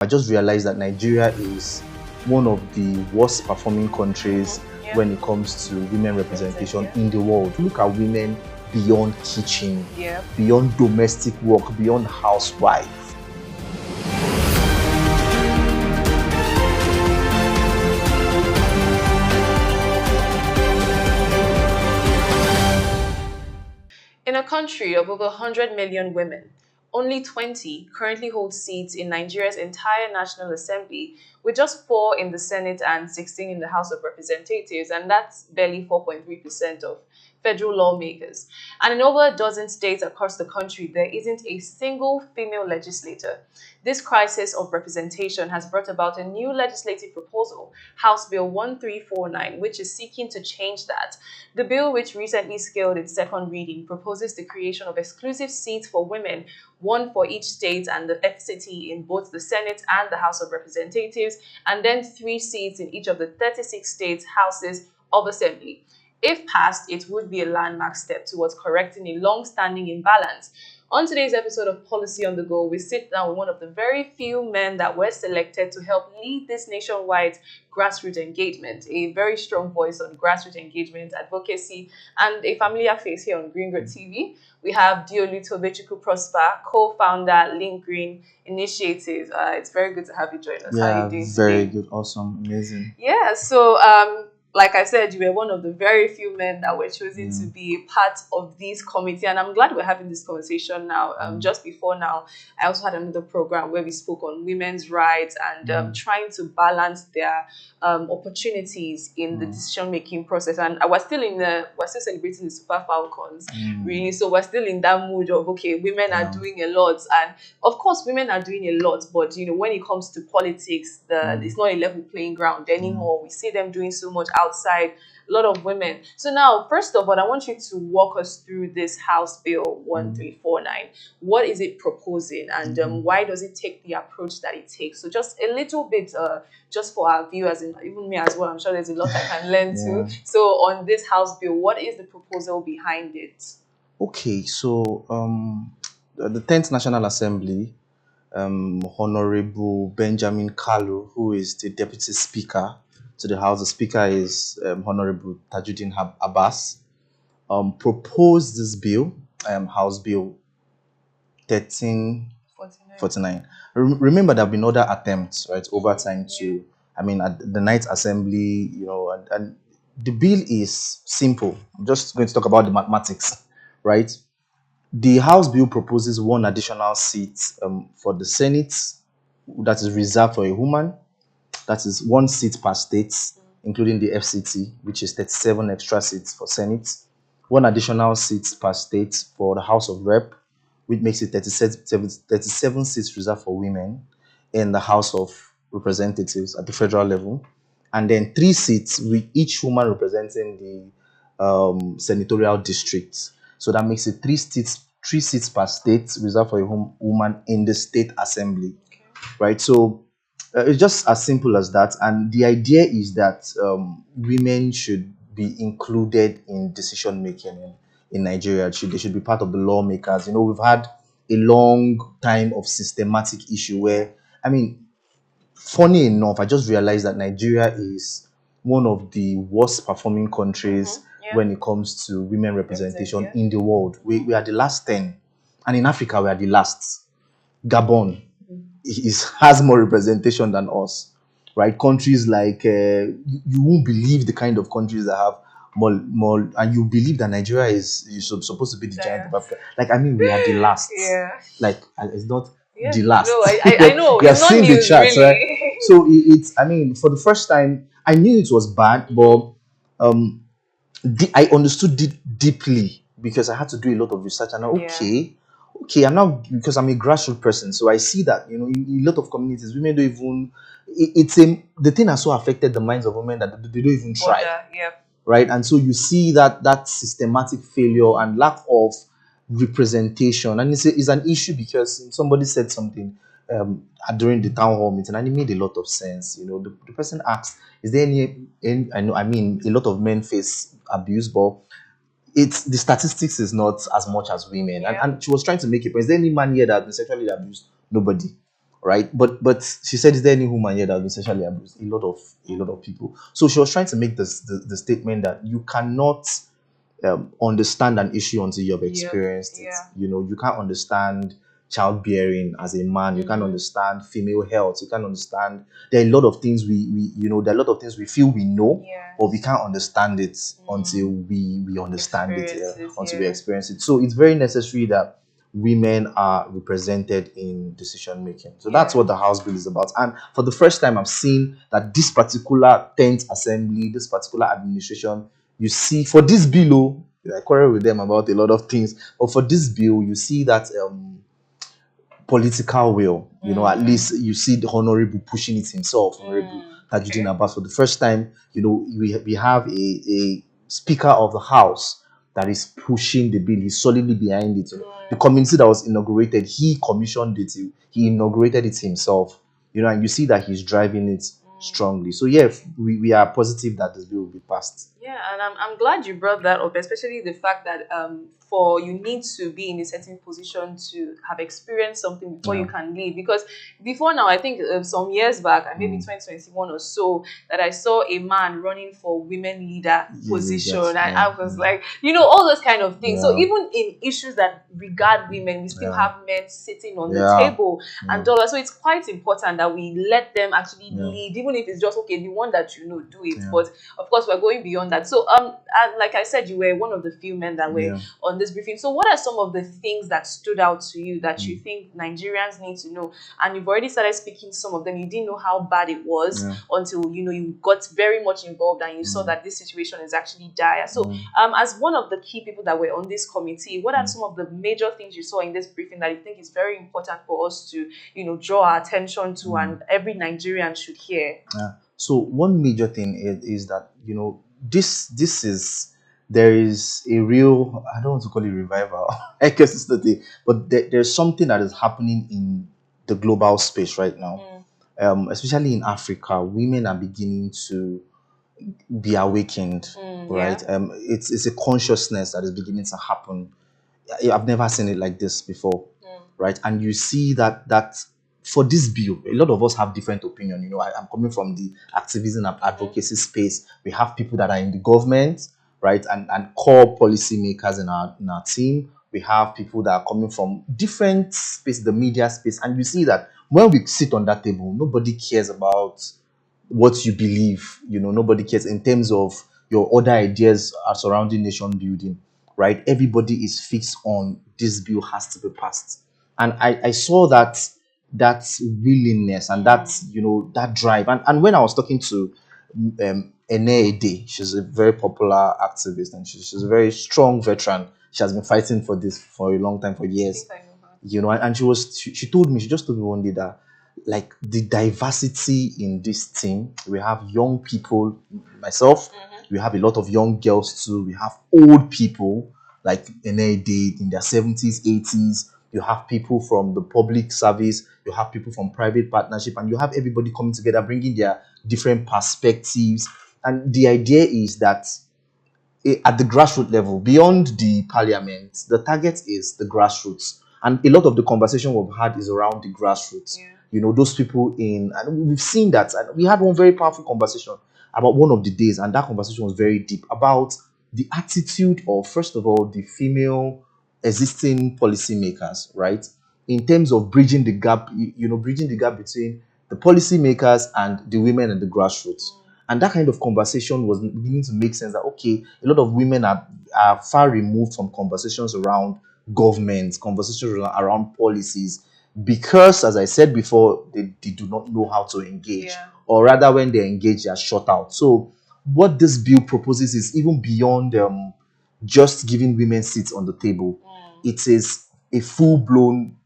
I just realized that Nigeria is one of the worst performing countries when it comes to women representation in the world. Look at women beyond kitchen, beyond domestic work, beyond housewife. In a country of over 100 million women, only 20 currently hold seats in Nigeria's entire National Assembly, with just 4 in the Senate and 16 in the House of Representatives, and that's barely 4.3% of federal lawmakers. And in over a dozen states across the country, there isn't a single female legislator. This crisis of representation has brought about a new legislative proposal, House Bill 1349, which is seeking to change that. The bill, which recently scaled its second reading, proposes the creation of exclusive seats for women, one for each state and the FCT in both the Senate and the House of Representatives, and then 3 seats in each of the 36 states' houses of assembly. If passed, it would be a landmark step towards correcting a long-standing imbalance. On today's episode of Policy on the Go, we sit down with one of the very few men that were selected to help lead this nationwide grassroots engagement, a very strong voice on grassroots engagement, advocacy, and a familiar face here on Green Growth TV. We have Diolu Tobechukwu Prosper, co-founder, Link Green Initiative. It's very good to have you join us. How are you doing very today? good, awesome, amazing. Yeah, so like I said, you were one of the very few men that were chosen to be a part of this committee, and I'm glad we're having this conversation now. Just before now, I also had another program where we spoke on women's rights and trying to balance their opportunities in the decision-making process. And we're still celebrating the Super Falcons, really. So we're still in that mood of, okay, women are doing a lot, and of course, women are doing a lot, but when it comes to politics, it's not a level playing ground anymore. We see them doing so much outside, a lot of women. So now, first of all, I want you to walk us through this House Bill 1349. What is it proposing, and why does it take the approach that it takes? So just a little bit, just for our viewers, and even me as well, I'm sure there's a lot I can learn too. So on this House Bill, what is the proposal behind it? Okay, so the 10th National Assembly, Honorable Benjamin Kalu, who is the Deputy Speaker to the House. The Speaker is Honorable Tajuddin Abbas, proposed this bill, House Bill 1349. Remember, there have been other attempts, right, over time to, at the Ninth Assembly, and the bill is simple. I'm just going to talk about the mathematics, right? The House Bill proposes 1 additional seat for the Senate that is reserved for a woman. That is 1 seat per state, including the FCT, which is 37 extra seats for Senate. 1 additional seat per state for the House of Rep, which makes it 37 seats reserved for women in the House of Representatives at the federal level. And then 3 seats with each woman representing the senatorial districts. So that makes it 3 seats per state reserved for a woman in the state assembly, right? So it's just as simple as that. And the idea is that women should be included in decision making in Nigeria. They should be part of the lawmakers. We've had a long time of systematic issue where, funny enough, I just realized that Nigeria is one of the worst performing countries when it comes to women representation in the world. We are the last 10, and in Africa we are the last. Gabon has more representation than us, right? Countries like you won't believe the kind of countries that have more, and you believe that Nigeria is supposed to be the giant of Africa. We are the last. It's not the last. No, I know. We are it's not seeing news, the charts, really. right? So it's for the first time, I knew it was bad, but I understood it deeply because I had to do a lot of research. And okay, I'm now, because I'm a grassroots person, so I see that in a lot of communities, women don't even. The thing has so affected the minds of women that they don't even try, right? And so you see that systematic failure and lack of representation, and it's an issue because somebody said something during the town hall meeting, and it made a lot of sense. The person asked, "Is there any? A lot of men face abuse, but the statistics is not as much as women." And she was trying to make a point. Is there any man here that has been sexually abused? Nobody. right? But she said, is there any woman here that has been sexually abused? A lot of people. So she was trying to make the statement that you cannot understand an issue until you've Yep. experienced it. Yeah. You know, you can't understand childbearing as a man. You can't understand female health. You can't understand. There are a lot of things there are a lot of things we feel we know, but we Yes. can't understand it until we understand it, Experiences. until we Yeah. experience it. So it's very necessary that women are represented in decision making. So that's Yeah. what the House bill is about. And for the first time, I've seen that this particular 10th assembly, this particular administration, you see for this bill, I quarrel with them about a lot of things, but for this bill, you see that political will. You know, at least you see the honorable pushing it himself, honorable Tajuddin Okay. Abbas. For the first time, we have a speaker of the house that is pushing the bill. He's solidly behind it. You know, the committee that was inaugurated, he commissioned it. He inaugurated it himself. You know, and you see that he's driving it strongly. So yeah, we are positive that this bill will be passed. Yeah, and I'm glad you brought that up, especially the fact that for you need to be in a certain position to have experienced something before Yeah. you can leave. Because before now, I think some years back, and maybe 2021 or so, that I saw a man running for women leader Yeah, position, that's and yeah, I was like, all those kind of things. So yeah, even in issues that regard women, we still yeah, have men sitting on the yeah, table yeah, and all that. So it's quite important that we let them actually yeah, lead, even if it's just okay, the one that do it. yeah, But of course, we're going beyond that. So, and like I said, you were one of the few men that were yeah. on this briefing. So, what are some of the things that stood out to you that you think Nigerians need to know? And you've already started speaking some of them. You didn't know how bad it was Yeah. until you got very much involved and you saw that this situation is actually dire. So, as one of the key people that were on this committee, what are some of the major things you saw in this briefing that you think is very important for us to, draw our attention to, and every Nigerian should hear? Yeah. So one major thing is that this is there is a real, I don't want to call it revival, I guess it's the thing, but there's something that is happening in the global space right now, especially in Africa. Women are beginning to be awakened, right? Yeah. It's a consciousness that is beginning to happen. I've never seen it like this before, right? And you see that for this bill, a lot of us have different opinion. I'm coming from the activism and advocacy space. We have people that are in the government, right, and core policymakers in our team. We have people that are coming from different space, the media space, and you see that when we sit on that table, nobody cares about what you believe. Nobody cares in terms of your other ideas are surrounding nation building, right? Everybody is fixed on this bill has to be passed. And I saw that willingness and that drive. And when I was talking to Ene Ede, she's a very popular activist and she's a very strong veteran. She has been fighting for this for a long time, for I think years. I know her. And she told me, she just told me one day that like the diversity in this team, we have young people, myself, we have a lot of young girls too, we have old people like Ene did in their 70s, 80s, you have people from the public service, you have people from private partnership, and you have everybody coming together bringing their different perspectives. And the idea is that at the grassroots level, beyond the parliament, the target is the grassroots. And a lot of the conversation we've had is around the grassroots. Yeah. Those people and we've seen that. And we had one very powerful conversation about one of the days, and that conversation was very deep about the attitude of, first of all, the female existing policymakers, right? In terms of bridging the gap, bridging the gap between the policymakers and the women and the grassroots. And that kind of conversation was beginning to make sense that, okay, a lot of women are far removed from conversations around government, conversations around policies, because, as I said before, they do not know how to engage. Yeah. Or rather, when they engage, they are shut out. So, what this bill proposes is even beyond just giving women seats on the table. It is a full blown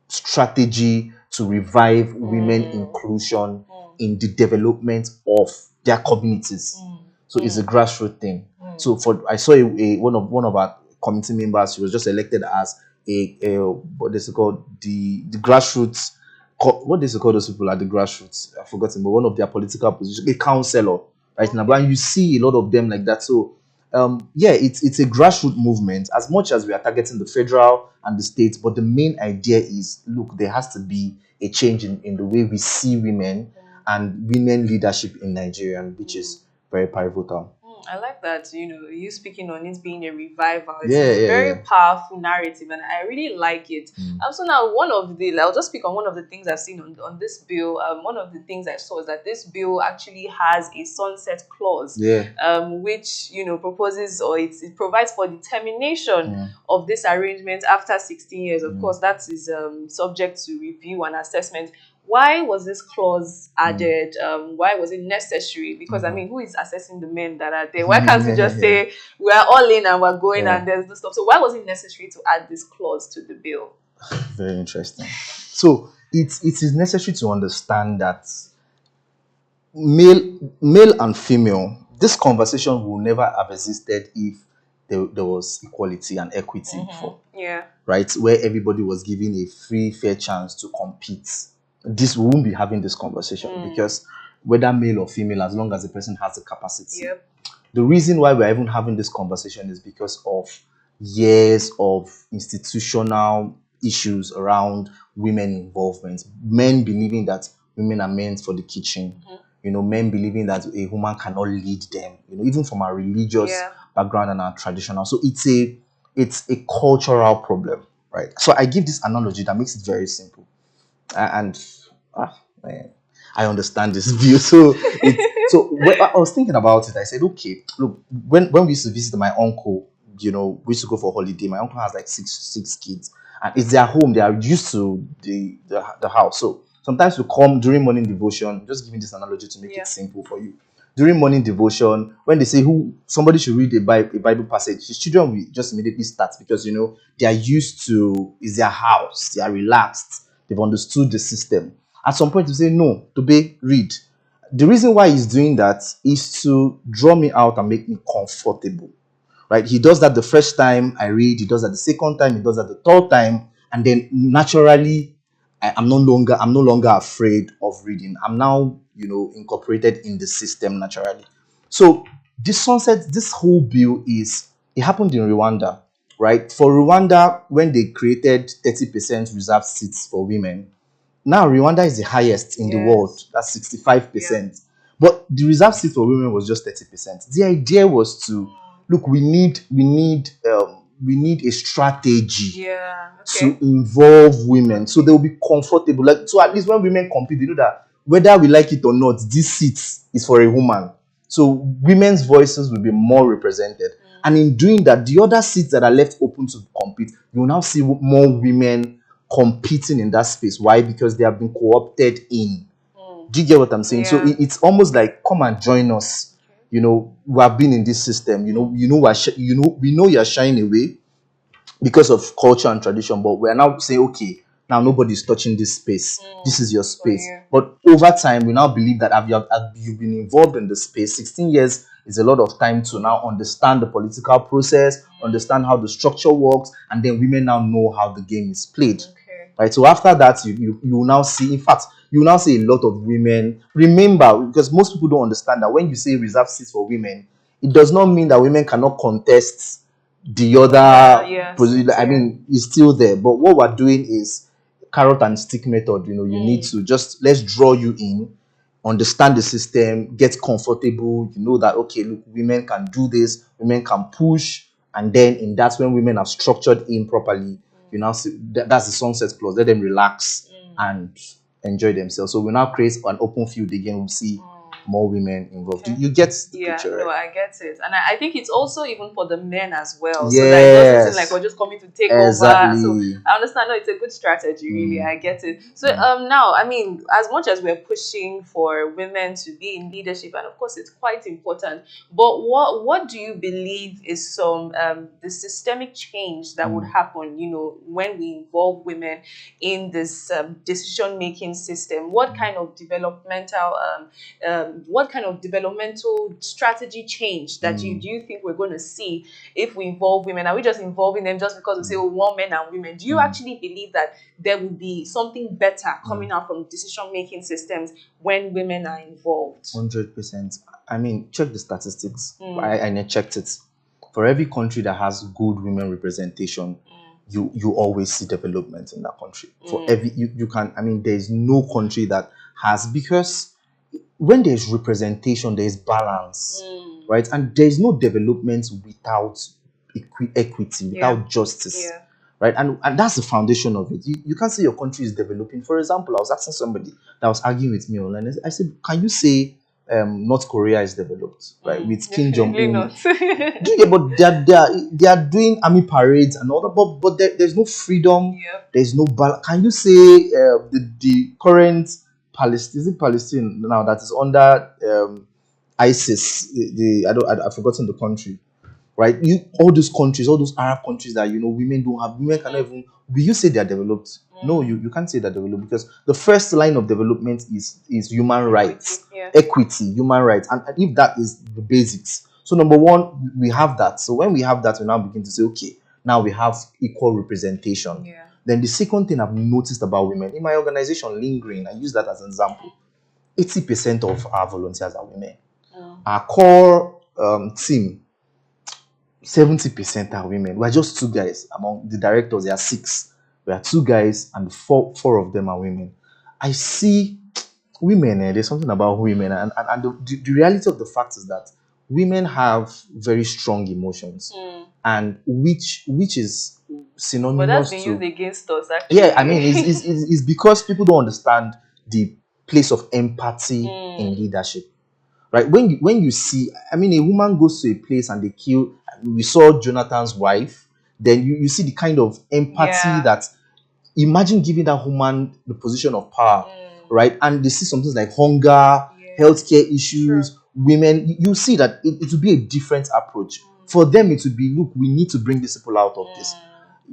strategy to revive women inclusion in the development of their communities. So it's a grassroots thing. So I saw one of our committee members. She was just elected as a what is it called, the grassroots. What is it called? Those people at the grassroots. I've forgotten, but one of their political positions, a counselor, right now. And you see a lot of them like that. So yeah, it's a grassroots movement as much as we are targeting the federal and the states, but the main idea is, look, there has to be a change in the way we see women and women leadership in Nigeria, which is very pivotal. I like that, you speaking on it being a revival. It Yeah, is a yeah, very yeah. powerful narrative, and I really like it. Mm. So now, I'll just speak on one of the things I've seen on this bill. One of the things I saw is that this bill actually has a sunset clause, Yeah. which, proposes, or it provides for the termination Mm. of this arrangement after 16 years. Of Mm. course, that is subject to review and assessment. Why was this clause added? Why was it necessary? Because I mean, who is assessing the men that are there? Why can't we just Yeah. say we are all in and we're going Yeah. and there's no stuff? So why was it necessary to add this clause to the bill? Very interesting. So it is necessary to understand that male and female, this conversation will never have existed if there was equality and equity before, Yeah. right? Where everybody was given a free, fair chance to compete. This we won't be having this conversation because whether male or female, as long as the person has the capacity. Yep. The reason why we're even having this conversation is because of years of institutional issues around women involvement. Men believing that women are meant for the kitchen. Men believing that a woman cannot lead them. Even from our religious background and our traditional. So it's a cultural problem, right? So I give this analogy that makes it very simple. And man, I understand this view. So when I was thinking about it, I said, okay, look, when we used to visit my uncle, we used to go for holiday. My uncle has like six kids, and it's their home. They are used to the house. So sometimes we come during morning devotion. Just giving this analogy to make it simple for you. During morning devotion, when they say who somebody should read a Bible passage, his children will just immediately start because they are used to, it's their house. They are relaxed. They've understood the system. At some point, you say, no, Tobe, read. The reason why he's doing that is to draw me out and make me comfortable, right? He does that the first time I read, he does that the second time, he does that the third time, and then naturally, I'm no longer afraid of reading. I'm now, incorporated in the system naturally. So this whole bill it happened in Rwanda, right? For Rwanda, when they created 30% reserved seats for women, now Rwanda is the highest in the world. That's 65%. But the reserve seat for women was just 30%. The idea was to look, we need a strategy Yeah. to Okay. involve women so they'll be comfortable. Like, so at least when women compete, they know that whether we like it or not, this seat is for a woman. So women's voices will be more represented. And in doing that, the other seats that are left open to compete, you will now see more women competing in that space. Why? Because they have been co-opted in. Do you get what I'm saying? So Yeah. it's almost like, come and join us. We have been in this system. We know you're shying away because of culture and tradition, but we're now saying, okay, now nobody's touching this space. This is your space. you. But over time, we now believe that you've been involved in the space. 16 years is a lot of time to now understand the political process, understand how the structure works, and then women now know how the game is played. Okay. Right. So after that, you will now see, in fact, you will now see a lot of women. Remember, because most people don't understand that when you say reserve seats for women, it does not mean that women cannot contest the other Yes, position. I mean, it's still there. But what we're doing is carrot and stick method. You need to just, let's draw you in, understand the system, get comfortable. You know that, okay, look, women can do this, women can push, and then in that's when women are structured in properly. You now see that's the sunset clause. Let them relax and enjoy themselves. So we now create an open field again. We'll see more women involved. Okay. You get the Yeah, picture, no, right? I get it. And I think it's also even for the men as well. So that it doesn't seem like Yes, we're just coming to take over. So exactly. I understand. No, it's a good strategy, really. I get it. So now, I mean, as much as we're pushing for women to be in leadership, and of course it's quite important, but what do you believe is some the systemic change that would happen, when we involve women in this decision-making system? What kind of developmental strategy change that do you think we're going to see if we involve women? Are we just involving them just because we say, oh, one men and women? Do you actually believe that there will be something better coming out from decision making systems when women are involved? 100%. I mean, check the statistics. I checked it. For every country that has good women representation, you always see development in that country. For Mm. every you can, I mean, there is no country that has, because when there's representation, there's balance, Mm. right? And there's no development without equity, Yeah. without justice, Yeah. right? And that's the foundation of it. You can't say your country is developing. For example, I was asking somebody that was arguing with me online. I said, can you say North Korea is developed, right? Mm. With Kim Jong Definitely Un. not. Do you get? But they are doing army parades and all that. But there's no freedom. Yep. There's no balance. Can you say the current Palestine, is it Palestine now that is under ISIS? I've forgotten the country, right? You, all those countries, all those Arab countries that women don't have, women cannot even. Will you say they're developed? No, Mm. you can't say they're developed, because the first line of development is human Equity. rights, Yeah. equity, human rights, and if that is the basics. So number one, we have that. So when we have that, we now begin to say, okay, now we have equal representation. Yeah. Then the second thing I've noticed about women in my organization, Lingering, I use that as an example. 80% of our volunteers are women. Mm. Our core team, 70% are women. We're just two guys. Among the directors, there are six. We are two guys, and four of them are women. I see women, there's something about women, and the reality of the fact is that women have very strong emotions, Mm. and which is But that's synonymous been used to, against us, yeah, I mean, actually. it's because people don't understand the place of empathy in Mm. leadership, right? When you see, I mean, a woman goes to a place and they kill. We saw Jonathan's wife. Then you see the kind of empathy Yeah. that, imagine giving that woman the position of power, Mm. right? And they see some things like hunger, Yeah. healthcare True. issues, women. You see that it will be a different approach. For them, it would be, look, we need to bring these people out of this.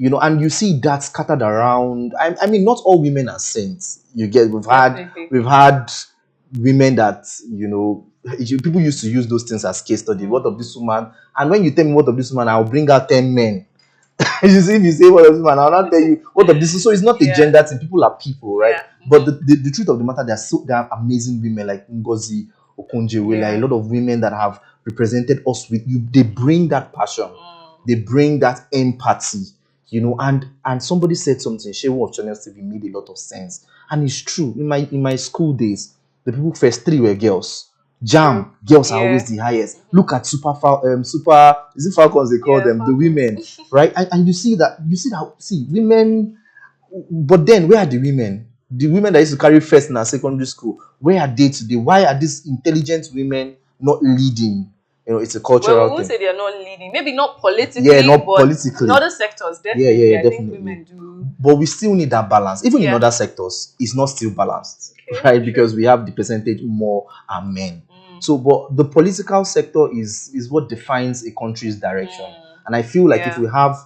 And you see that scattered around. I mean, not all women are saints. You get, Definitely. we've had women that, people used to use those things as case study. What of Mm. this woman? And when you tell me what of this woman, I'll bring out 10 men. You see, if you say what of this man, I'll not tell you what of this. So it's not a Yeah. gender thing. People are people, right? Yeah. But the truth of the matter, there are amazing women like Ngozi Okonjo-Iweala, a Yeah. lot of women that have represented us with you. They bring that passion, they bring that empathy, and somebody said something. Shehu of Channels TV made a lot of sense, and it's true. In my school days, the people first three were girls. True. Jam, girls are always Yeah. the highest. Look at super, is it Falcons they call Yeah. them, the Falcons. women, right? And you see women. But then, where are the women? The women that used to carry first in our secondary school, where are they today? Why are these intelligent women not leading? It's a Well, we cultural won't thing. say they are not leading. Maybe not Yeah, politically, not but in politically. other sectors, Yeah, yeah, definitely. yeah, I think definitely. women do. But we still need that balance. Even in Yeah. other sectors, it's not still balanced, Okay. right? True. Because we have the percentage more are men. Mm. So, but the political sector is what defines a country's direction. Mm. And I feel like if Yeah. we have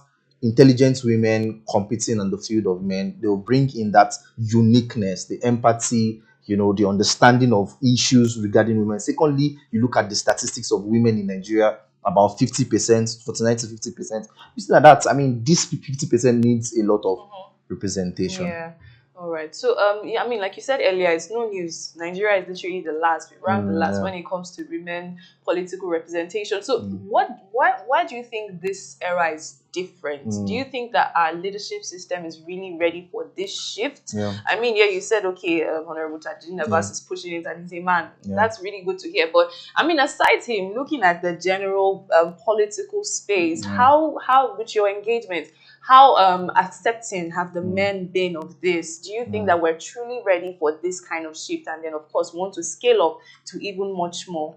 intelligent women competing on the field of men, they'll bring in that uniqueness, the empathy, the understanding of issues regarding women. Secondly, you look at the statistics of women in Nigeria, about 50%, 49 to 50%. You see that, I mean, this 50% needs a lot of representation. Yeah. All right. So, yeah, I mean, like you said earlier, it's no news. Nigeria is literally the last. We rank the last Yeah. when it comes to women political representation. So, Mm. why do you think this era is different? Do you Mm. think that our leadership system is really ready for this shift? Yeah. I mean, yeah, you said, okay, Honorable Tajin Abbas is pushing it, and he's a man. Yeah. That's really good to hear. But I mean, aside him, looking at the general political space, how with your engagement, how accepting have the men been of this? Do you think that we're truly ready for this kind of shift, and then of course want to scale up to even much more?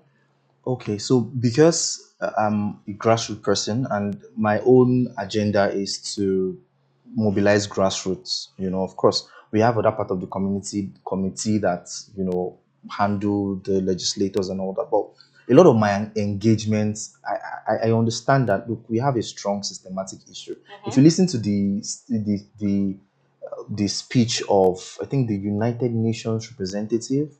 Okay, so because I'm a grassroots person and my own agenda is to mobilize grassroots, of course, we have other part of the committee that, handle the legislators and all that. But a lot of my engagements, I understand that, look, we have a strong systematic issue. If you listen to the speech of, I think, the United Nations representative,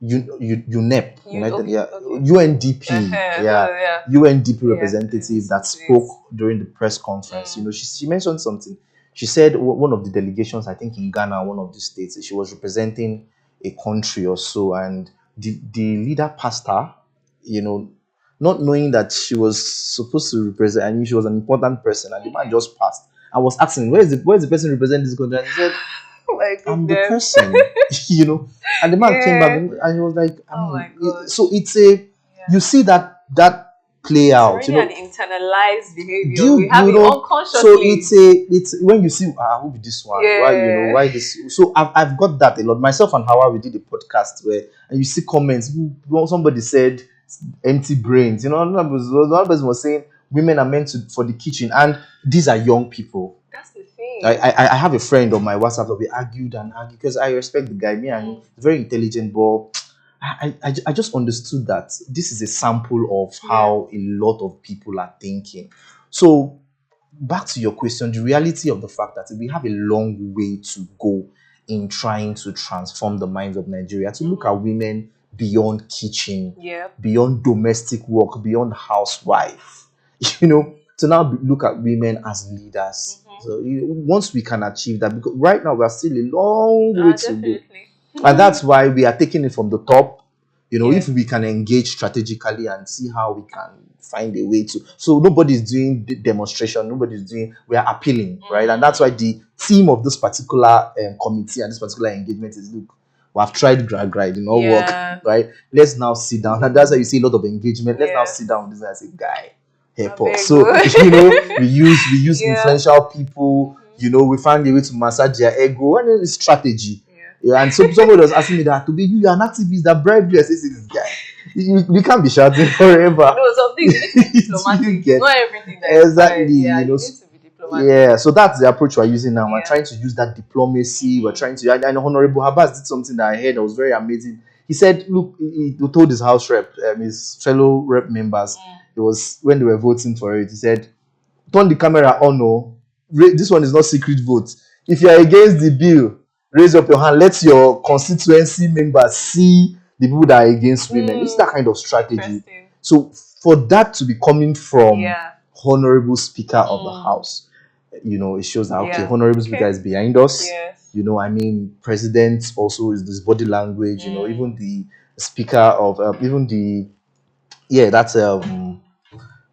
UNEP, United, Okay, yeah, okay. UNDP, yeah, Yeah. UNDP Yeah. representative that Listen to it. spoke during the press conference. She mentioned something. She said one of the delegations, I think in Ghana, one of the states, she was representing a country or so, and the leader passed her, you know, not knowing that she was supposed to represent. I knew she was an important person, and the man just passed. I was asking, where's the person representing this country? And he said, Oh my I'm the goodness. person, you know. And the man came back Yeah. and he was like, I Oh mean, my gosh. so it's a, Yeah. you see that play It's out, already an internalized do behavior. We you have it so unconsciously. it's when you see who be this one, why, Yeah. why this, so I've got that a lot. Myself and Hawa, we did a podcast where, and you see comments, somebody said empty brains, another person was saying women are meant to for the kitchen, and these are young people. That's the thing. I have a friend on my WhatsApp that we argued and argued because I respect the guy, me and him, Mm. he's very intelligent, but I just understood that this is a sample of Yeah. how a lot of people are thinking. So back to your question, the reality of the fact that we have a long way to go in trying to transform the minds of Nigeria, to look at women beyond kitchen, Yeah. beyond domestic work, beyond housewife, to now look at women as leaders. So once we can achieve that, because right now we are still a long way to go, Definitely. and that's why we are taking it from the top. Yeah. If we can engage strategically and see how we can find a way to, so nobody's doing the demonstration, nobody's doing, we are appealing, right? And that's why the theme of this particular committee and this particular engagement is, look, we have tried drag ride, it did not work, Yeah. right? Let's now sit down. And that's why you see a lot of engagement. Let's now Yes. sit down with this and say, guy, help Abeg us. So o. we use Yeah. influential people. We find a way to massage their ego, and then it's strategy. Yeah. Yeah, and so somebody was asking me that, to be you are an activist that bribed you. I say, this guy, we can't be shouting forever. No, some things you need to be You diplomatic. get- Not everything that is exactly, fine. Yeah, you know, you need to be diplomatic. Yeah, so that's the approach we're using now. We're Yeah. trying to use that diplomacy. We're trying to. And Honorable Habas did something that I heard that was very amazing. He said, "Look, he told his house rep, his fellow rep members, it was when they were voting for it. He said, turn the camera on. No, this one is not secret vote. If you are against the bill, raise up your hand. Let your constituency members see the people that are against women. It's that kind of strategy. Interesting. So for that to be coming from Yeah. Honorable Speaker of the House, it shows that, okay, Yeah. Honorable Okay. Speaker is behind us. Yes. President also is this body language. Even the Speaker of even the that's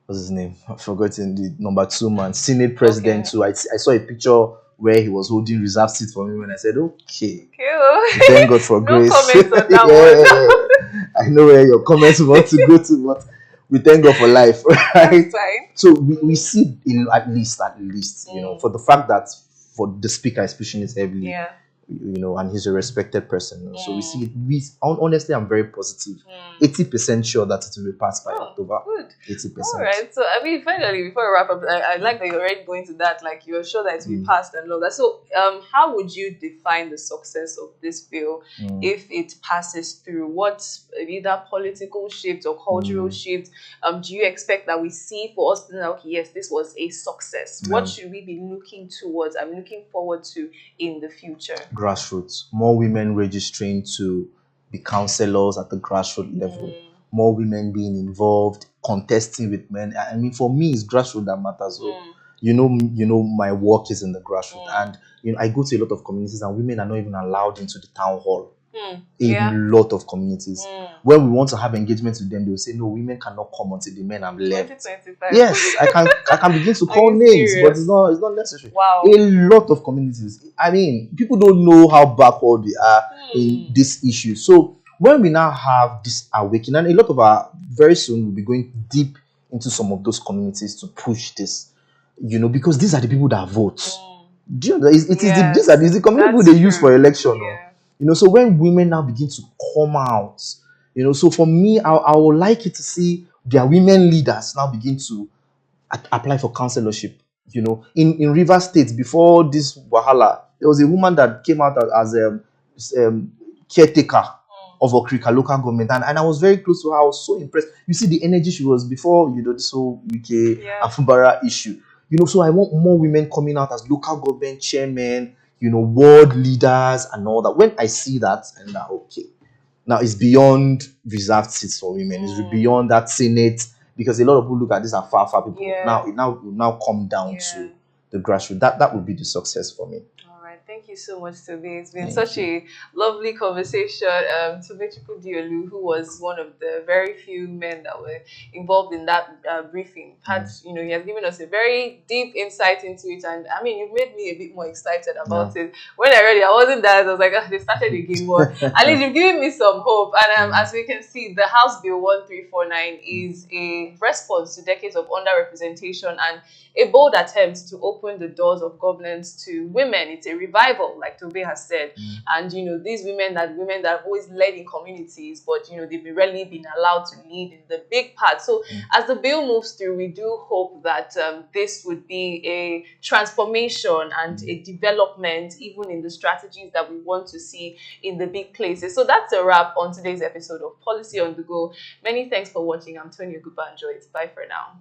what's his name? I've forgotten, the number 2 man, Senate President Okay. too. I saw a picture where he was holding reserve seat for me, and I said, okay, Okay. thank God for No grace. comments on that Yeah, I know where your comments want to go to, but we thank God for life, right? That's fine. So we see at least, for the fact that for the speaker is pushing it heavily, Yeah. and he's a respected person. So we see it. Honestly, I'm very positive. 80% sure that it will be passed by October. Good. 80%. All right. So, finally, before we wrap up, I like that you're already going to that. Like, you're sure that it will be passed and all that. So, how would you define the success of this bill if it passes through? What either political shift or cultural shift do you expect that we see for us to know, okay, yes, this was a success? What should we be looking towards? I'm looking forward to in the future. Grassroots. More women registering to be counselors at the grassroots level. More women being involved, contesting with men. I mean, for me, it's grassroots that matters. So, my work is in the grassroots, and I go to a lot of communities, and women are not even allowed into the town hall. A lot of communities. When we want to have engagement with them, they will say, no, women cannot come until the men have left. 2025. Yes, I can begin to call you names, serious? but it's not necessary. Wow. A lot of communities. I mean, people don't know how backward we are in this issue. So when we now have this awakening, and a lot of very soon we'll be going deep into some of those communities to push this, because these are the people that vote. Do you know, these are the community people they use for election. So when women now begin to come out, so for me, I would like it to see their women leaders now begin to apply for councillorship. In Rivers State, before this wahala, there was a woman that came out as caretaker of Okrika local government, and I was very close to her. I was so impressed. You see the energy she was before, this whole UK Afubara issue. So I want more women coming out as local government chairmen, world leaders and all that. When I see that, I'm like, okay, now it's beyond reserved seats for women. It's beyond that Senate, because a lot of people look at this as far people. Now it will now come down to the grassroots. That would be the success for me. All right. Thank you so much, Toby. It's been Thank such you. a lovely conversation. Tobechukwu Diolu, who was one of the very few men that were involved in that briefing, had, Yeah. he has given us a very deep insight into it. And I mean, you've made me a bit more excited Yeah. about it. When I read it, I wasn't that. I was like, they started again. But at least you've given me some hope. And Yeah. as we can see, the House Bill 1349 is a response to decades of underrepresentation and a bold attempt to open the doors of governance to women. It's a revival, like Tobe has said. Mm. And these women that have always led in communities, but they've rarely been allowed to lead in the big part. So Mm. as the bill moves through, we do hope that this would be a transformation and Mm. a development, even in the strategies that we want to see in the big places. So that's a wrap on today's episode of Policy on the Go. Many thanks for watching. I'm Tony Ogubanjo. Bye for now.